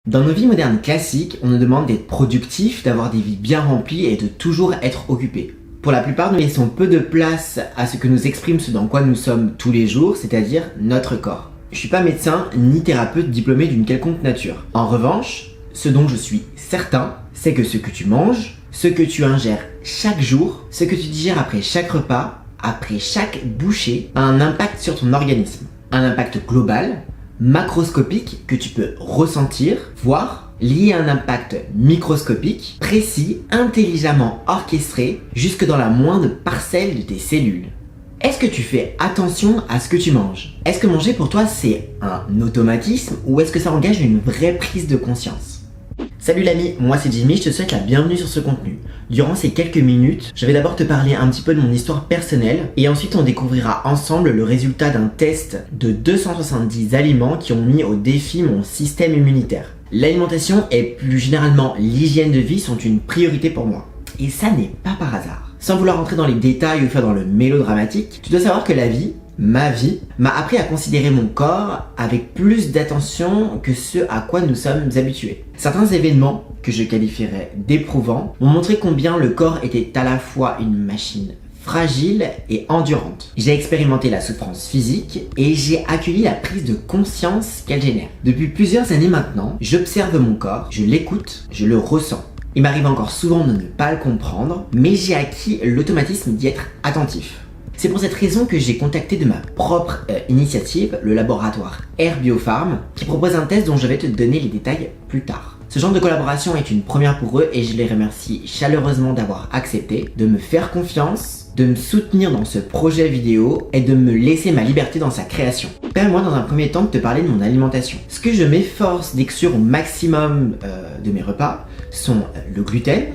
Dans nos vies modernes classiques, on nous demande d'être productifs, d'avoir des vies bien remplies et de toujours être occupés. Pour la plupart, nous laissons peu de place à ce que nous exprime ce dans quoi nous sommes tous les jours, c'est-à-dire notre corps. Je suis pas médecin ni thérapeute diplômé d'une quelconque nature. En revanche, ce dont je suis certain, c'est que ce que tu manges, ce que tu ingères chaque jour, ce que tu digères après chaque repas, après chaque bouchée, a un impact sur ton organisme. Un impact global, macroscopique que tu peux ressentir, voir, lié à un impact microscopique, précis, intelligemment orchestré, jusque dans la moindre parcelle de tes cellules. Est-ce que tu fais attention à ce que tu manges? Est-ce que manger pour toi c'est un automatisme ou est-ce que ça engage une vraie prise de conscience? Salut l'ami, moi c'est Jimmy, je te souhaite la bienvenue sur ce contenu. Durant ces quelques minutes, je vais d'abord te parler un petit peu de mon histoire personnelle et ensuite on découvrira ensemble le résultat d'un test de 270 aliments qui ont mis au défi mon système immunitaire. L'alimentation et plus généralement l'hygiène de vie sont une priorité pour moi. Et ça n'est pas par hasard. Sans vouloir rentrer dans les détails ou faire dans le mélodramatique, tu dois savoir que la vie, ma vie, m'a appris à considérer mon corps avec plus d'attention que ce à quoi nous sommes habitués. Certains événements, que je qualifierais d'éprouvants, m'ont montré combien le corps était à la fois une machine fragile et endurante. J'ai expérimenté la souffrance physique et j'ai accueilli la prise de conscience qu'elle génère. Depuis plusieurs années maintenant, j'observe mon corps, je l'écoute, je le ressens. Il m'arrive encore souvent de ne pas le comprendre, mais j'ai acquis l'automatisme d'y être attentif. C'est pour cette raison que j'ai contacté de ma propre initiative le laboratoire AirBioPharm qui propose un test dont je vais te donner les détails plus tard. Ce genre de collaboration est une première pour eux et je les remercie chaleureusement d'avoir accepté, de me faire confiance, de me soutenir dans ce projet vidéo et de me laisser ma liberté dans sa création. Permets-moi dans un premier temps de te parler de mon alimentation. Ce que je m'efforce d'exclure au maximum de mes repas sont le gluten,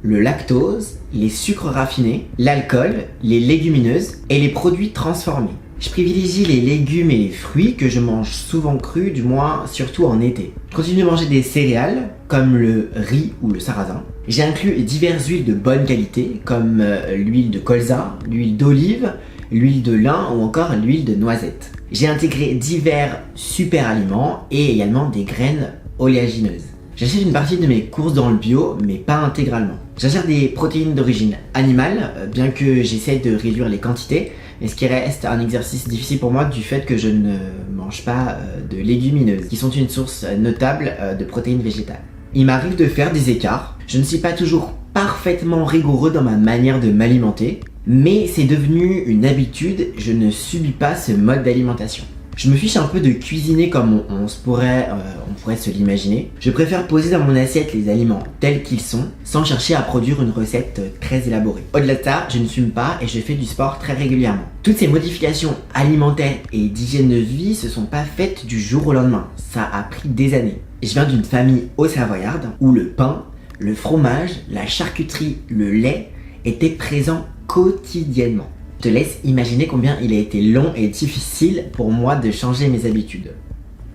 le lactose, les sucres raffinés, l'alcool, les légumineuses et les produits transformés. Je privilégie les légumes et les fruits que je mange souvent crus, du moins surtout en été. Je continue de manger des céréales comme le riz ou le sarrasin. J'ai inclus diverses huiles de bonne qualité comme l'huile de colza, l'huile d'olive, l'huile de lin ou encore l'huile de noisette. J'ai intégré divers super aliments et également des graines oléagineuses. J'achète une partie de mes courses dans le bio, mais pas intégralement. J'achète des protéines d'origine animale, bien que j'essaie de réduire les quantités, mais ce qui reste un exercice difficile pour moi du fait que je ne mange pas de légumineuses, qui sont une source notable de protéines végétales. Il m'arrive de faire des écarts, je ne suis pas toujours parfaitement rigoureux dans ma manière de m'alimenter, mais c'est devenu une habitude, je ne subis pas ce mode d'alimentation. Je me fiche un peu de cuisiner comme on pourrait se l'imaginer. Je préfère poser dans mon assiette les aliments tels qu'ils sont, sans chercher à produire une recette très élaborée. Au-delà de ça, je ne fume pas et je fais du sport très régulièrement. Toutes ces modifications alimentaires et d'hygiène de vie se sont pas faites du jour au lendemain. Ça a pris des années. Je viens d'une famille haut-savoyarde où le pain, le fromage, la charcuterie, le lait étaient présents quotidiennement. Je te laisse imaginer combien il a été long et difficile pour moi de changer mes habitudes.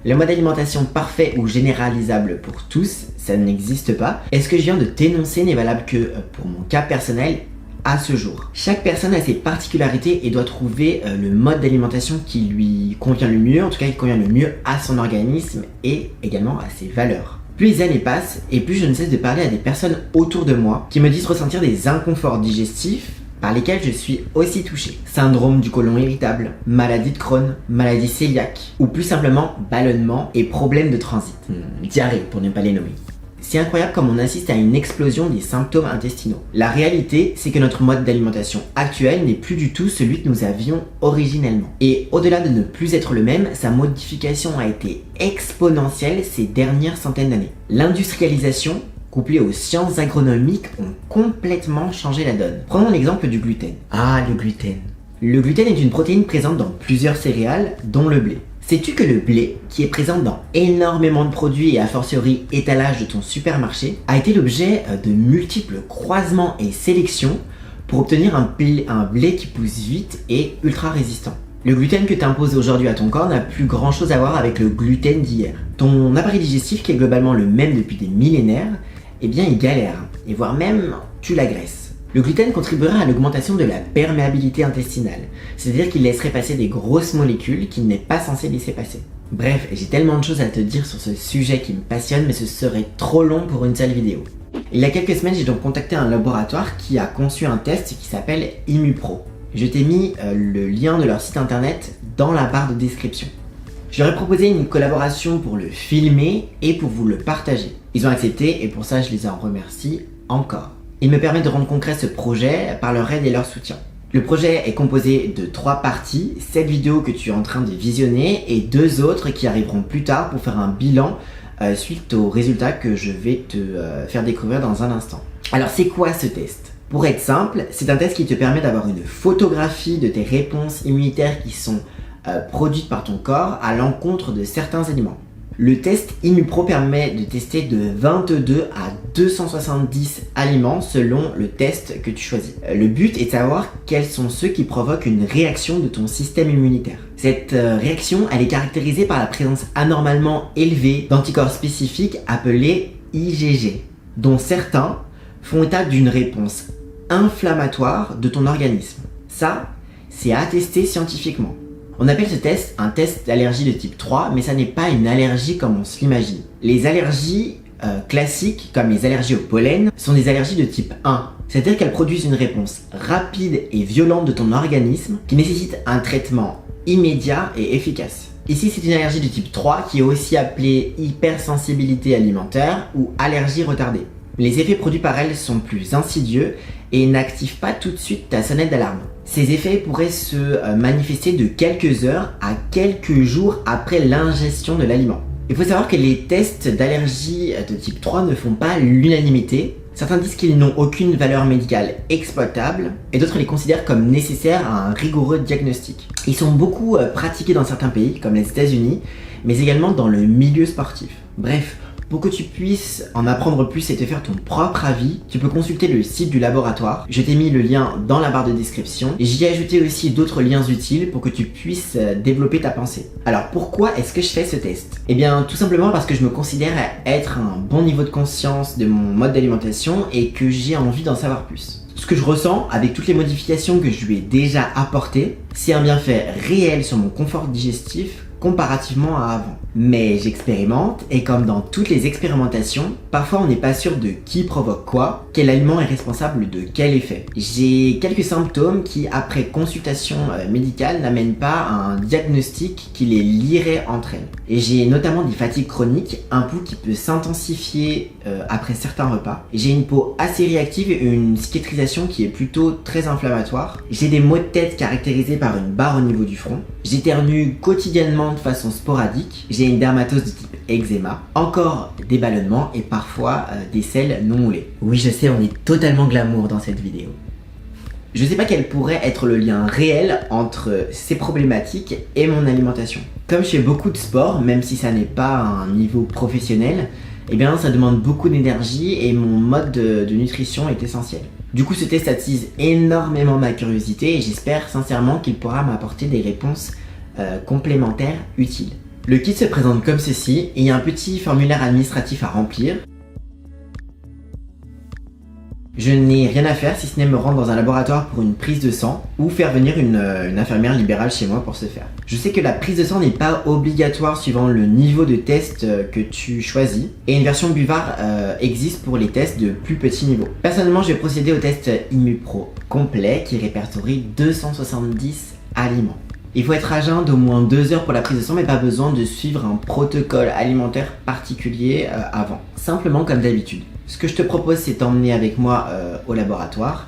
Le mode d'alimentation parfait ou généralisable pour tous, ça n'existe pas. Et ce que je viens de t'énoncer n'est valable que pour mon cas personnel à ce jour. Chaque personne a ses particularités et doit trouver le mode d'alimentation qui lui convient le mieux, en tout cas qui convient le mieux à son organisme et également à ses valeurs. Plus les années passent et plus je ne cesse de parler à des personnes autour de moi qui me disent ressentir des inconforts digestifs par lesquels je suis aussi touché. Syndrome du côlon irritable, maladie de Crohn, maladie cœliaque, ou plus simplement ballonnement et problèmes de transit. Diarrhée pour ne pas les nommer. C'est incroyable comme on assiste à une explosion des symptômes intestinaux. La réalité, c'est que notre mode d'alimentation actuel n'est plus du tout celui que nous avions originellement. Et au-delà de ne plus être le même, sa modification a été exponentielle ces dernières centaines d'années. L'industrialisation, couplés aux sciences agronomiques, ont complètement changé la donne. Prenons l'exemple du gluten. Ah, le gluten. Le gluten est une protéine présente dans plusieurs céréales, dont le blé. Sais-tu que le blé, qui est présent dans énormément de produits et a fortiori étalage de ton supermarché, a été l'objet de multiples croisements et sélections pour obtenir un blé qui pousse vite et ultra résistant. Le gluten que tu imposes aujourd'hui à ton corps n'a plus grand chose à voir avec le gluten d'hier. Ton appareil digestif, qui est globalement le même depuis des millénaires, eh bien il galère, et voire même tu l'agresses. Le gluten contribuera à l'augmentation de la perméabilité intestinale, c'est-à-dire qu'il laisserait passer des grosses molécules qu'il n'est pas censé laisser passer. Bref, j'ai tellement de choses à te dire sur ce sujet qui me passionne, mais ce serait trop long pour une seule vidéo. Il y a quelques semaines, j'ai donc contacté un laboratoire qui a conçu un test qui s'appelle ImuPro. Je t'ai mis le lien de leur site internet dans la barre de description. Je leur ai proposé une collaboration pour le filmer et pour vous le partager. Ils ont accepté et pour ça, je les en remercie encore. Ils me permettent de rendre concret ce projet par leur aide et leur soutien. Le projet est composé de 3 parties, cette vidéo que tu es en train de visionner et 2 autres qui arriveront plus tard pour faire un bilan suite aux résultats que je vais te faire découvrir dans un instant. Alors c'est quoi ce test? Pour être simple, c'est un test qui te permet d'avoir une photographie de tes réponses immunitaires qui sont produites par ton corps à l'encontre de certains aliments. Le test ImuPro permet de tester de 22 à 270 aliments selon le test que tu choisis. Le but est de savoir quels sont ceux qui provoquent une réaction de ton système immunitaire. Cette réaction, elle est caractérisée par la présence anormalement élevée d'anticorps spécifiques appelés IgG, dont certains font état d'une réponse inflammatoire de ton organisme. Ça, c'est attesté scientifiquement. On appelle ce test un test d'allergie de type 3, mais ça n'est pas une allergie comme on se l'imagine. Les allergies classiques, comme les allergies au pollen, sont des allergies de type 1. C'est-à-dire qu'elles produisent une réponse rapide et violente de ton organisme qui nécessite un traitement immédiat et efficace. Ici, c'est une allergie de type 3 qui est aussi appelée hypersensibilité alimentaire ou allergie retardée. Les effets produits par elle sont plus insidieux et n'activent pas tout de suite ta sonnette d'alarme. Ces effets pourraient se manifester de quelques heures à quelques jours après l'ingestion de l'aliment. Il faut savoir que les tests d'allergie de type 3 ne font pas l'unanimité. Certains disent qu'ils n'ont aucune valeur médicale exploitable et d'autres les considèrent comme nécessaires à un rigoureux diagnostic. Ils sont beaucoup pratiqués dans certains pays comme les États-Unis, mais également dans le milieu sportif. Bref, pour que tu puisses en apprendre plus et te faire ton propre avis, tu peux consulter le site du laboratoire. Je t'ai mis le lien dans la barre de description et j'y ai ajouté aussi d'autres liens utiles pour que tu puisses développer ta pensée. Alors pourquoi est-ce que je fais ce test? Eh bien tout simplement parce que je me considère être à un bon niveau de conscience de mon mode d'alimentation et que j'ai envie d'en savoir plus. Ce que je ressens avec toutes les modifications que je lui ai déjà apportées, c'est un bienfait réel sur mon confort digestif comparativement à avant. Mais j'expérimente et comme dans toutes les expérimentations, parfois on n'est pas sûr de qui provoque quoi, quel aliment est responsable de quel effet. J'ai quelques symptômes qui, après consultation médicale, n'amènent pas à un diagnostic qui les lierait entre elles. Et j'ai notamment des fatigues chroniques, un pouls qui peut s'intensifier après certains repas. J'ai une peau assez réactive et une cicatrisation qui est plutôt très inflammatoire. J'ai des maux de tête caractérisés par une barre au niveau du front. J'éternue quotidiennement de façon sporadique. J'ai une dermatose de type eczéma, encore des ballonnements et parfois des selles non moulées. Oui, je sais, on est totalement glamour dans cette vidéo. Je sais pas quel pourrait être le lien réel entre ces problématiques et mon alimentation. Comme je fais beaucoup de sport, même si ça n'est pas à un niveau professionnel, eh bien ça demande beaucoup d'énergie et mon mode de nutrition est essentiel. Du coup, ce test attise énormément ma curiosité et j'espère sincèrement qu'il pourra m'apporter des réponses complémentaires utiles. Le kit se présente comme ceci et il y a un petit formulaire administratif à remplir. Je n'ai rien à faire si ce n'est me rendre dans un laboratoire pour une prise de sang ou faire venir une infirmière libérale chez moi pour ce faire. Je sais que la prise de sang n'est pas obligatoire suivant le niveau de test que tu choisis et une version buvard existe pour les tests de plus petit niveau. Personnellement, je vais procéder au test ImuPro complet qui répertorie 270 aliments. Il faut être à jeun d'au moins 2 heures pour la prise de sang, mais pas besoin de suivre un protocole alimentaire particulier avant. Simplement comme d'habitude. Ce que je te propose, c'est t'emmener avec moi au laboratoire.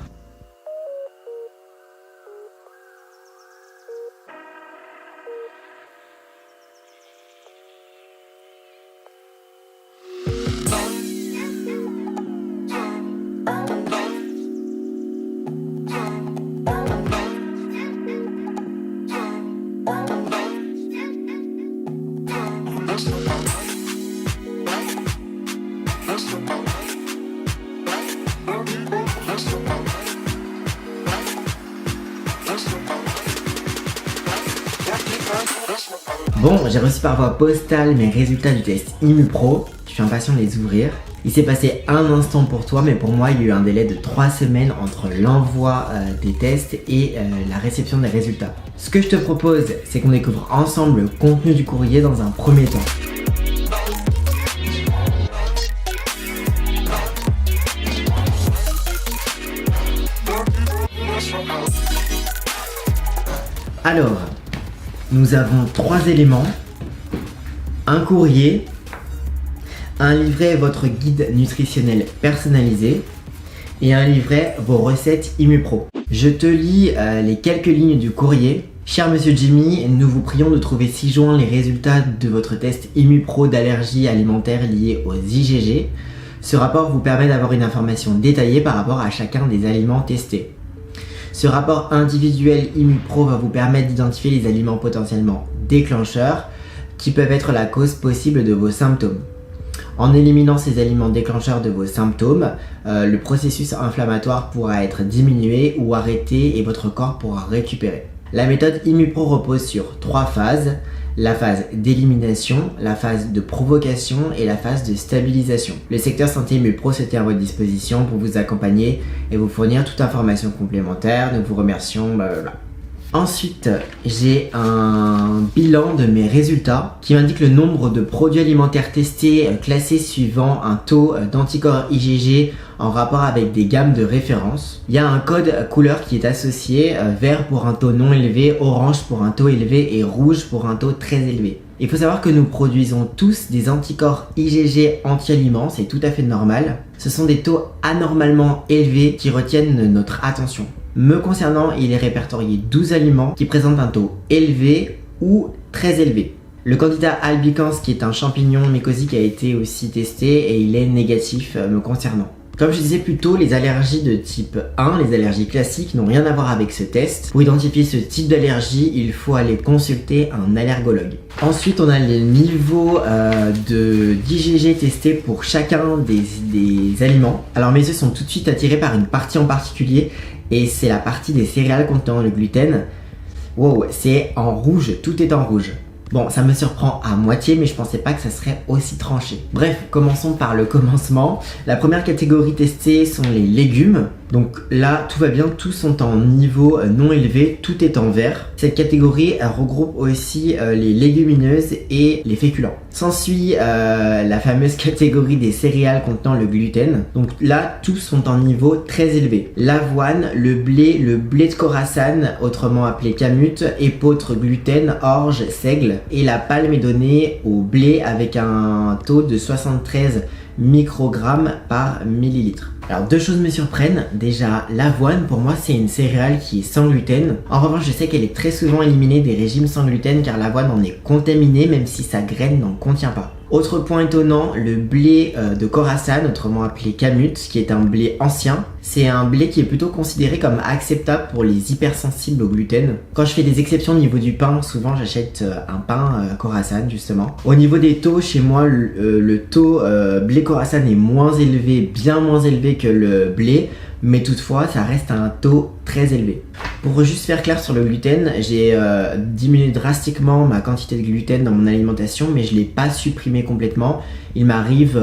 Bon, j'ai reçu par voie postale mes résultats du test ImuPro. je suis impatient de les ouvrir. Il s'est passé un instant pour toi, mais pour moi, il y a eu un délai de 3 semaines entre l'envoi des tests et la réception des résultats. Ce que je te propose, c'est qu'on découvre ensemble le contenu du courrier dans un premier temps. Alors, nous avons 3 éléments. Un courrier, un livret votre guide nutritionnel personnalisé et un livret vos recettes ImmuPro. Je te lis les quelques lignes du courrier. Cher Monsieur Jimmy, nous vous prions de trouver ci-joint les résultats de votre test ImmuPro d'allergie alimentaire liée aux IgG. Ce rapport vous permet d'avoir une information détaillée par rapport à chacun des aliments testés. Ce rapport individuel ImmuPro va vous permettre d'identifier les aliments potentiellement déclencheurs qui peuvent être la cause possible de vos symptômes. En éliminant ces aliments déclencheurs de vos symptômes, le processus inflammatoire pourra être diminué ou arrêté et votre corps pourra récupérer. La méthode ImmuPro repose sur 3 phases. La phase d'élimination, la phase de provocation et la phase de stabilisation. Le secteur santé ImmuPro se tient à votre disposition pour vous accompagner et vous fournir toute information complémentaire. Nous vous remercions, blablabla. Ensuite, j'ai un bilan de mes résultats qui m'indique le nombre de produits alimentaires testés classés suivant un taux d'anticorps IgG en rapport avec des gammes de référence. Il y a un code couleur qui est associé, vert pour un taux non élevé, orange pour un taux élevé et rouge pour un taux très élevé. Il faut savoir que nous produisons tous des anticorps IgG anti-aliments, c'est tout à fait normal. Ce sont des taux anormalement élevés qui retiennent notre attention. Me concernant, il est répertorié 12 aliments qui présentent un taux élevé ou très élevé. Le candidat albicans, qui est un champignon mycosique, a été aussi testé et il est négatif me concernant. Comme je disais plus tôt, les allergies de type 1, les allergies classiques, n'ont rien à voir avec ce test. Pour identifier ce type d'allergie, il faut aller consulter un allergologue. Ensuite, on a les niveaux d'IgG testés pour chacun des aliments. Alors mes yeux sont tout de suite attirés par une partie en particulier, et c'est la partie des céréales contenant le gluten. Wow, c'est en rouge, tout est en rouge. Bon, ça me surprend à moitié, mais je pensais pas que ça serait aussi tranché. Bref, commençons par le commencement. La première catégorie testée sont les légumes. Donc là, tout va bien, tous sont en niveau non élevé, tout est en vert. Cette catégorie regroupe aussi les légumineuses et les féculents. S'ensuit la fameuse catégorie des céréales contenant le gluten. Donc là, tous sont en niveau très élevé. L'avoine, le blé de Khorasan, autrement appelé kamut, épeautre, gluten, orge, seigle. Et la palme est donnée au blé avec un taux de 73 microgrammes par millilitre. Alors 2 choses me surprennent. Déjà, l'avoine, pour moi, c'est une céréale qui est sans gluten. En revanche, je sais qu'elle est très souvent éliminée des régimes sans gluten car l'avoine en est contaminée même si sa graine n'en contient pas. Autre point étonnant, le blé de Khorasan, autrement appelé kamut, qui est un blé ancien. C'est un blé qui est plutôt considéré comme acceptable pour les hypersensibles au gluten. Quand je fais des exceptions au niveau du pain, souvent j'achète un pain Khorasan justement. Au niveau des taux, chez moi, le taux blé Khorasan est moins élevé, bien moins élevé que le blé, mais toutefois ça reste à un taux très élevé. Pour juste faire clair sur le gluten, j'ai diminué drastiquement ma quantité de gluten dans mon alimentation, mais je ne l'ai pas supprimé complètement. Il m'arrive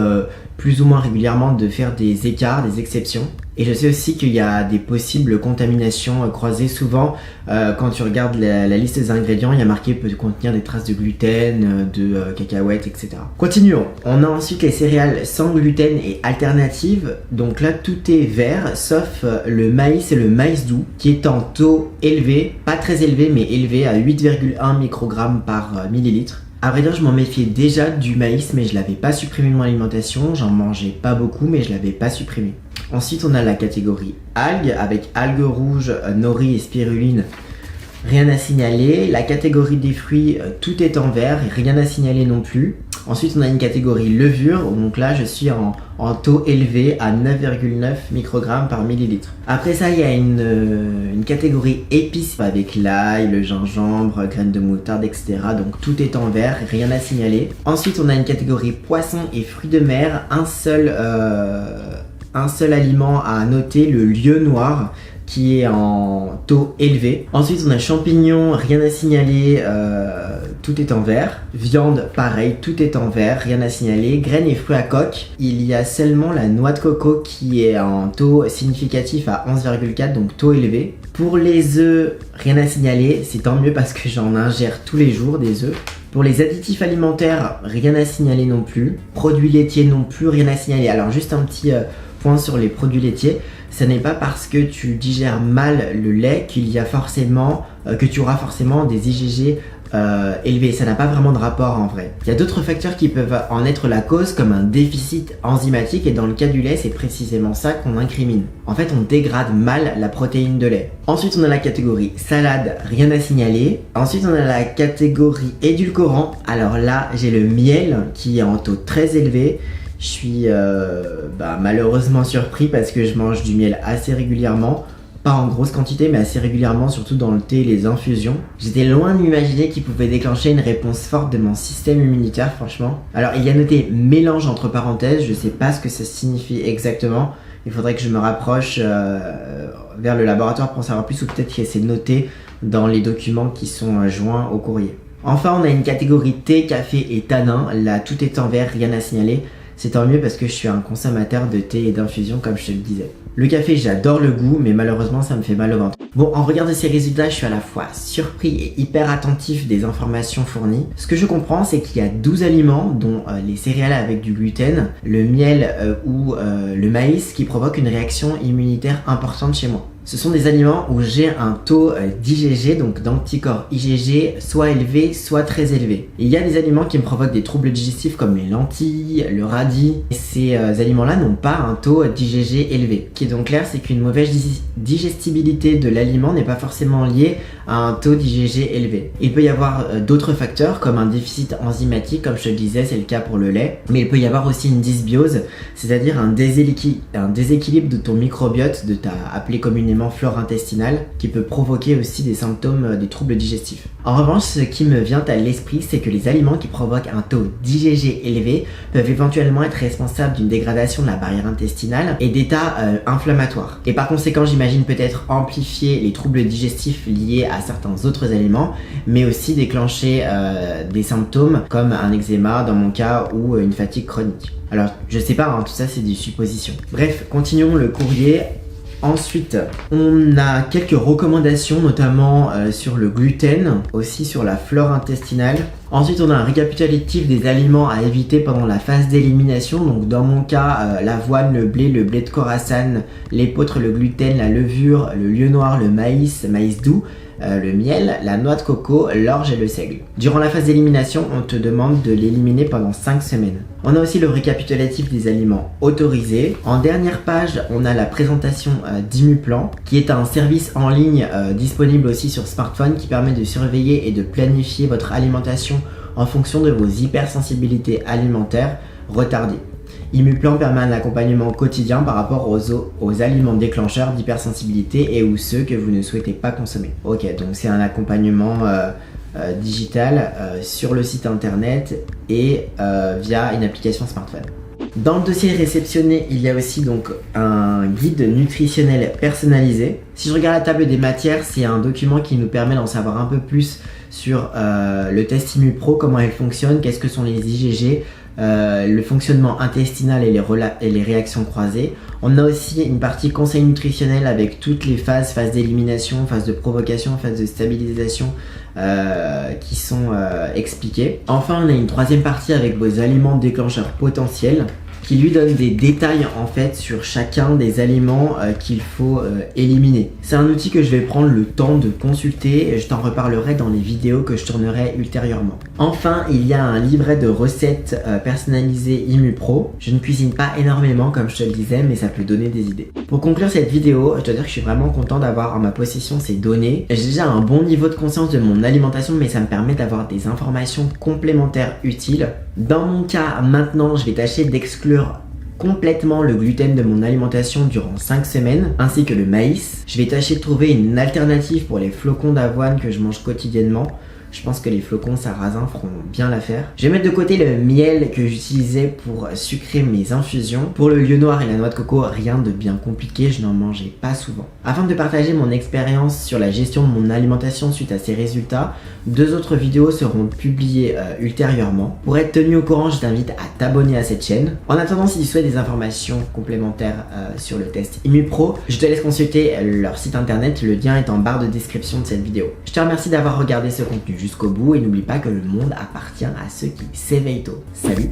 plus ou moins régulièrement de faire des écarts, des exceptions. Et je sais aussi qu'il y a des possibles contaminations croisées. Souvent, quand tu regardes la liste des ingrédients, il y a marqué peut contenir des traces de gluten, de cacahuètes, etc. Continuons. On a ensuite les céréales sans gluten et alternatives. Donc là, tout est vert, sauf le maïs et le maïs doux, qui est en taux élevé, pas très élevé, mais élevé à 8,1 microgrammes par millilitre. À vrai dire, je m'en méfiais déjà du maïs, mais je l'avais pas supprimé de mon alimentation. J'en mangeais pas beaucoup, mais je l'avais pas supprimé. Ensuite, on a la catégorie algues, avec algues rouges, nori et spiruline. Rien à signaler. La catégorie des fruits, tout est en vert, rien à signaler non plus. Ensuite, on a une catégorie levure, donc là, je suis en taux élevé à 9,9 microgrammes par millilitre. Après ça, il y a une catégorie épices avec l'ail, le gingembre, graines de moutarde, etc. Donc tout est en vert, rien à signaler. Ensuite, on a une catégorie poissons et fruits de mer, un seul aliment à noter, le lieu noir, qui est en taux élevé. Ensuite on a champignons, rien à signaler, tout est en vert. Viande, pareil, tout est en vert, rien à signaler. Graines et fruits à coque, il y a seulement la noix de coco qui est en taux significatif à 11,4, donc taux élevé. Pour les œufs, rien à signaler, c'est tant mieux parce que j'en ingère tous les jours des œufs. Pour les additifs alimentaires, rien à signaler non plus. Produits laitiers non plus, rien à signaler. Alors juste un petit point sur les produits laitiers. Ce n'est pas parce que tu digères mal le lait qu'il y a forcément, que tu auras forcément des IgG élevés. Ça n'a pas vraiment de rapport en vrai. Il y a d'autres facteurs qui peuvent en être la cause, comme un déficit enzymatique, et dans le cas du lait, c'est précisément ça qu'on incrimine. En fait, on dégrade mal la protéine de lait. Ensuite, on a la catégorie salade, rien à signaler. Ensuite, on a la catégorie édulcorant. Alors là, j'ai le miel qui est en taux très élevé. Je suis malheureusement surpris parce que je mange du miel assez régulièrement. Pas en grosse quantité, mais assez régulièrement, surtout dans le thé et les infusions. J'étais loin de m'imaginer qu'il pouvait déclencher une réponse forte de mon système immunitaire, franchement. Alors, il y a noté mélange entre parenthèses, je sais pas ce que ça signifie exactement. Il faudrait que je me rapproche vers le laboratoire pour en savoir plus, ou peut-être que c'est noté dans les documents qui sont joints au courrier. Enfin, on a une catégorie thé, café et tanin. Là, tout est en vert, rien à signaler. C'est tant mieux parce que je suis un consommateur de thé et d'infusion, comme je te le disais. Le café, j'adore le goût, mais malheureusement, ça me fait mal au ventre. Bon, en regardant ces résultats, je suis à la fois surpris et hyper attentif des informations fournies. Ce que je comprends, c'est qu'il y a 12 aliments, dont les céréales avec du gluten, le miel ou le maïs, qui provoquent une réaction immunitaire importante chez moi. Ce sont des aliments où j'ai un taux d'IgG, donc d'anticorps IgG, soit élevé, soit très élevé. Et il y a des aliments qui me provoquent des troubles digestifs comme les lentilles, le radis. Et ces aliments-là n'ont pas un taux d'IgG élevé. Ce qui est donc clair, c'est qu'une mauvaise digestibilité de l'aliment n'est pas forcément liée à un taux d'IgG élevé. Il peut y avoir d'autres facteurs comme un déficit enzymatique, comme je te le disais, c'est le cas pour le lait. Mais il peut y avoir aussi une dysbiose, c'est-à-dire un déséquilibre de ton microbiote, de ta appelée communément flore intestinale, qui peut provoquer aussi des symptômes des troubles digestifs. En revanche, ce qui me vient à l'esprit, c'est que les aliments qui provoquent un taux d'IgG élevé peuvent éventuellement être responsables d'une dégradation de la barrière intestinale et d'états inflammatoires. Et par conséquent, j'imagine peut-être amplifier les troubles digestifs liés à certains autres aliments, mais aussi déclencher des symptômes comme un eczéma dans mon cas ou une fatigue chronique. Alors, je sais pas, tout ça c'est des suppositions. Bref, continuons le courrier. Ensuite, on a quelques recommandations, notamment sur le gluten, aussi sur la flore intestinale. Ensuite, on a un récapitulatif des aliments à éviter pendant la phase d'élimination. Donc dans mon cas, l'avoine, le blé de Khorasan, l'épeautre, le gluten, la levure, le lieu noir, le maïs doux, le miel, la noix de coco, l'orge et le seigle. Durant la phase d'élimination, on te demande de l'éliminer pendant 5 semaines. On a aussi le récapitulatif des aliments autorisés. En dernière page, on a la présentation d'Immuplan, qui est un service en ligne disponible aussi sur smartphone qui permet de surveiller et de planifier votre alimentation en fonction de vos hypersensibilités alimentaires retardées. Immuplan permet un accompagnement quotidien par rapport aux aliments déclencheurs d'hypersensibilité et ou ceux que vous ne souhaitez pas consommer. Ok, donc c'est un accompagnement digital sur le site internet et via une application smartphone. Dans le dossier réceptionné, il y a aussi donc un guide nutritionnel personnalisé. Si je regarde la table des matières, c'est un document qui nous permet d'en savoir un peu plus sur le test Immupro, comment elle fonctionne, qu'est-ce que sont les IgG, le fonctionnement intestinal et les réactions croisées. On a aussi une partie conseil nutritionnel avec toutes les phases d'élimination, phase de provocation, phase de stabilisation qui sont expliquées. Enfin, on a une troisième partie avec vos aliments déclencheurs potentiels qui lui donne des détails en fait sur chacun des aliments qu'il faut éliminer. C'est un outil que je vais prendre le temps de consulter et je t'en reparlerai dans les vidéos que je tournerai ultérieurement. Enfin, il y a un livret de recettes personnalisé Immupro. Je ne cuisine pas énormément comme je te le disais, mais ça peut donner des idées. Pour conclure cette vidéo, je dois dire que je suis vraiment content d'avoir en ma possession ces données. J'ai déjà un bon niveau de conscience de mon alimentation, mais ça me permet d'avoir des informations complémentaires utiles. Dans mon cas, maintenant, je vais tâcher d'exclure complètement le gluten de mon alimentation durant 5 semaines, ainsi que le maïs. Je vais tâcher de trouver une alternative pour les flocons d'avoine que je mange quotidiennement, Je pense que les flocons sarrasin feront bien l'affaire. Je vais mettre de côté le miel que j'utilisais pour sucrer mes infusions. Pour le lieu noir et la noix de coco, rien de bien compliqué, je n'en mangeais pas souvent. Afin de partager mon expérience sur la gestion de mon alimentation suite à ces résultats, 2 autres vidéos seront publiées ultérieurement. Pour être tenu au courant, je t'invite à t'abonner à cette chaîne. En attendant, si tu souhaites des informations complémentaires sur le test ImmuPro, je te laisse consulter leur site internet, le lien est en barre de description de cette vidéo. Je te remercie d'avoir regardé ce contenu jusqu'au bout et n'oublie pas que le monde appartient à ceux qui s'éveillent tôt. Salut!